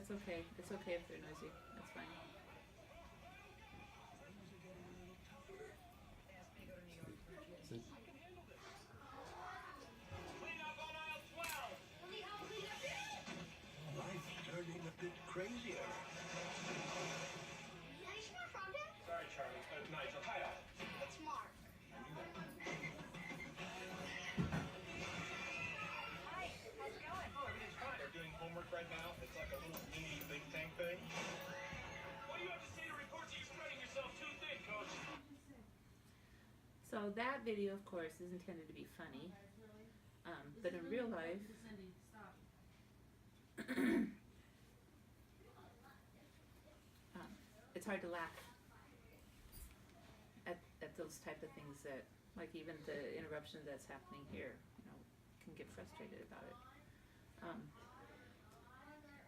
That's okay. It's okay if they're noisy. That's fine. Life's turning a bit crazier. Sorry, Charlie. Nigel, hi. It's Mark. Hi, how's it going? Oh, everything's fine. We're doing homework right now. It's like a little mini think tank thing. What do you have to say to reports that you're spreading yourself too thin, Coach? So that video, of course, is intended to be funny, but in real life, it's hard to laugh at those type of things that, like even the interruption that's happening here, can get frustrated about it.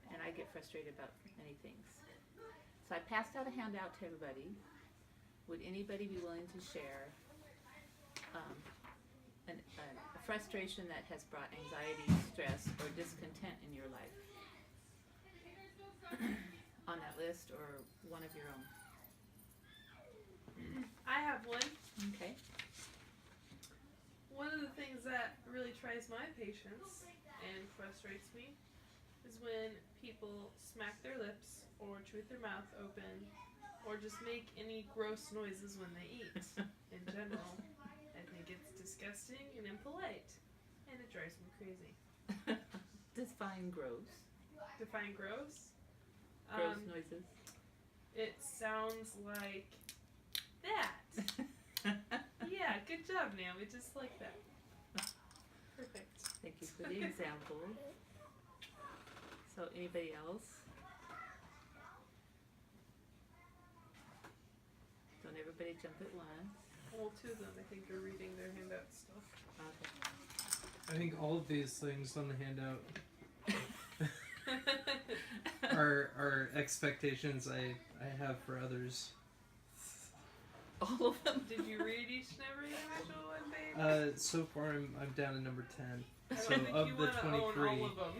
And I get frustrated about many things. So I passed out a handout to everybody. Would anybody be willing to share a frustration that has brought anxiety, stress, or discontent in your life? On that list, or one of your own? I have one. Okay. One of the things that really tries my patience and frustrates me is when people smack their lips or chew with their mouth open or just make any gross noises when they eat in general. I think it's disgusting and impolite, and it drives me crazy. Define gross. Define gross? Gross noises. It sounds like that. Yeah, good job, Naomi. Just like that. Perfect. Thank you for the example. So, anybody else? Don't everybody jump at once. Well, two of them, I think, are reading their handout stuff. Okay. I think all of these things on the handout are expectations I have for others. All of them? Did you read each and every individual one, babe? So far I'm down to number 10. I So don't think of you the want to 23. own all of them.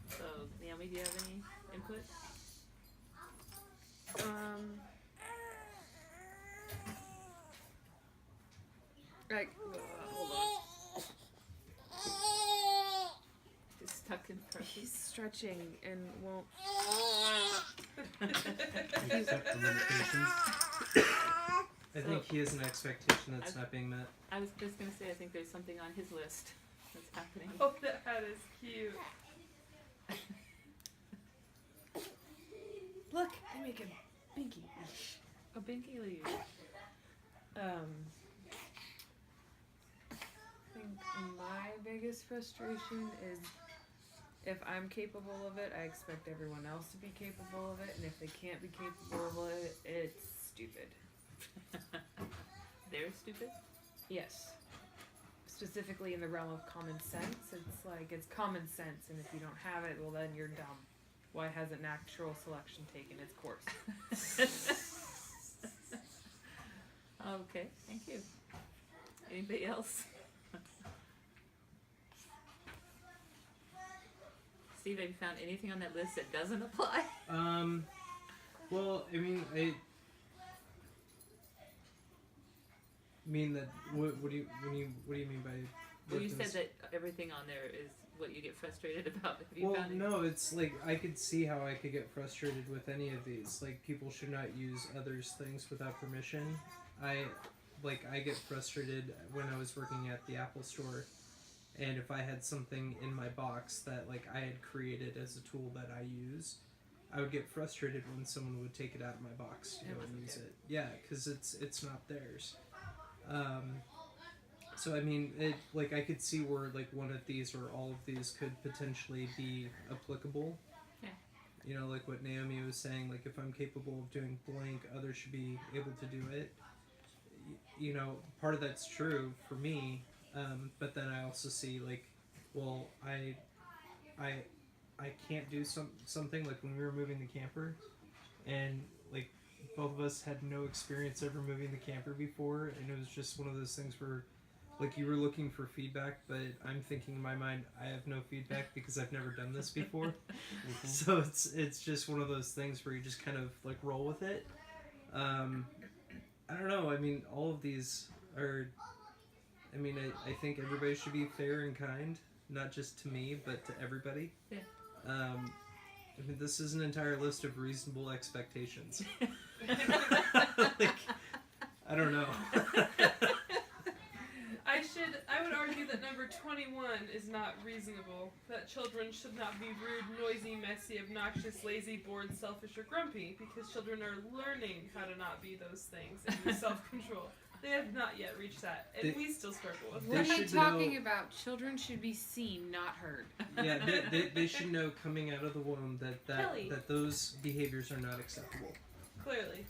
So, Naomi, do you have any input? Hold on. He's stuck in person. He's stretching and won't. Accept the limitations. I think he has an expectation that's not being met. I was just going to say, I think there's something on his list that's happening. Oh, that is cute. Look, they make a binky. A binky leaf. I think my biggest frustration is if I'm capable of it, I expect everyone else to be capable of it, and if they can't be capable of it, it's stupid. They're stupid? Yes. Specifically in the realm of common sense, it's like, it's common sense, and if you don't have it, well then you're dumb. Why hasn't natural selection taken its course? Okay, thank you. Anybody else? Steve, have you found anything on that list that doesn't apply? Well, I mean that. What do you mean by? Well, you said that everything on there is what you get frustrated about. Have you Well, found no, it's like I could see how I could get frustrated with any of these. Like, people should not use others' things without permission. I get frustrated when I was working at the Apple store, and if I had something in my box that like I had created as a tool that I use, I would get frustrated when someone would take it out of my box to go and use it. Yeah, because it's not theirs. So I mean, I could see where like one of these or all of these could potentially be applicable. Yeah. You know, like what Naomi was saying, like if I'm capable of doing blank, others should be able to do it. You know, part of that's true for me, but then I also see like, well, I can't do something like when we were moving the camper, and like both of us had no experience ever moving the camper before, and it was just one of those things where, like, you were looking for feedback, but I'm thinking in my mind, I have no feedback because I've never done this before. So it's just one of those things where you just kind of like roll with it. I don't know. I mean, all of these are. I mean, I think everybody should be fair and kind, not just to me, but to everybody. Yeah. I mean, this is an entire list of reasonable expectations. Like, I don't know. I would argue that number 21 is not reasonable. That children should not be rude, noisy, messy, obnoxious, lazy, bored, selfish, or grumpy, because children are learning how to not be those things and use self-control. They have not yet reached that, and we still struggle with What it. are you should talking know- about? Children should be seen, not heard. Yeah, they should know coming out of the womb Kelly. that those behaviors are not acceptable. Clearly.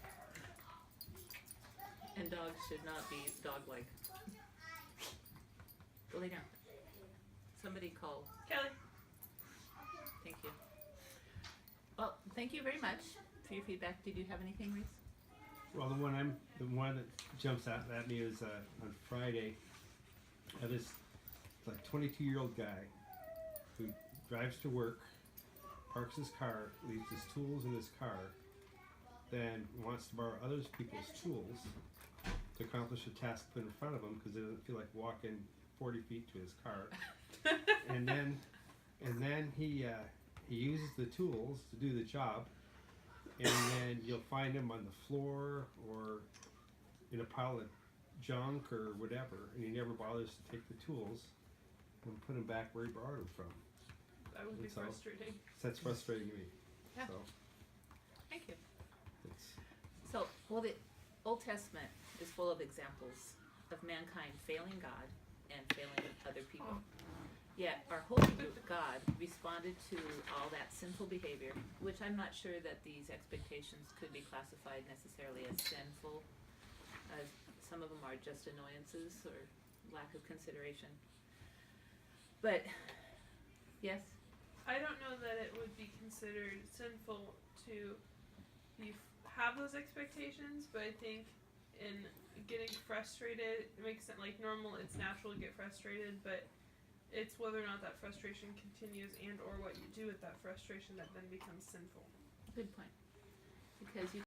And dogs should not be dog-like. Go lay down. Somebody call. Kelly. Thank you. Well, thank you very much for your feedback. Did you have anything, Reese? Well, the one that jumps out at me is on Friday. This like 22-year-old guy who drives to work, parks his car, leaves his tools in his car, then wants to borrow other people's tools to accomplish a task put in front of him because he doesn't feel like walking 40 feet to his car. and then he uses the tools to do the job. And then you'll find him on the floor or in a pile of junk or whatever, and he never bothers to take the tools and put them back where he borrowed them from. That would be So- frustrating. So that's frustrating to me. Yeah. So Thank you. it's, So, well, the Old Testament is full of examples of mankind failing God and failing other people. Yet our holy God responded to all that sinful behavior, which I'm not sure that these expectations could be classified necessarily as sinful. Some of them are just annoyances or lack of consideration. But, yes? I don't know that it would be considered sinful to have those expectations, but I think in getting frustrated, it makes it like normal, it's natural to get frustrated, but it's whether or not that frustration continues and or what you do with that frustration that then becomes sinful. Good point. Because you